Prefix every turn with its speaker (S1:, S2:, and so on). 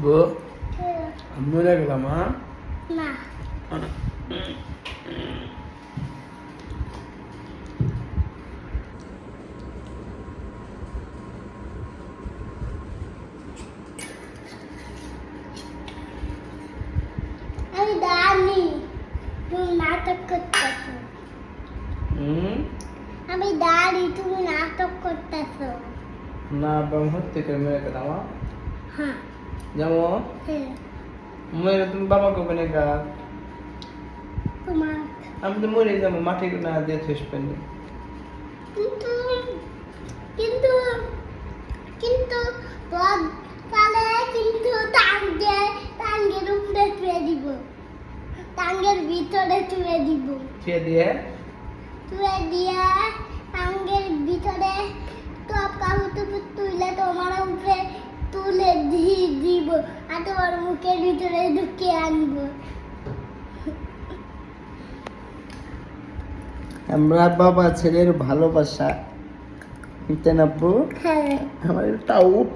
S1: গো আমি মরে গেলাম
S2: না আমি দাঁড়ি তুমি নাটক করতেছো আমি দাঁড়ি তুমি নাটক করতেছো
S1: না বাম হতে করে মেরে গেলাম
S2: হ্যাঁ
S1: যেমন
S2: হ্যাঁ
S1: মেরে তুমি বাবাকে মেনে গা
S2: তোমার
S1: আমি তো মরে যাবো মাটি না দিয়ে শেষ পেনি
S2: কিন্তু কিন্তু কিন্তু তাহলে কিন্তু টাঙ্গের উপরে তুলে দিব টাঙ্গের ভিতরে তুলে দিব
S1: কে দিয়ে
S2: তুলে দিয়ে টাঙ্গের ভিতরে টপ কাপড় তুলে তোমার উপরে তুলে দিব আর তোমার মুখের ভিতরে ঢুকিয়ে আনবো
S1: আমরা বাবা ছেলের ভালোবাসা তেনাব্বু
S2: হ্যাঁ
S1: আমার টাউট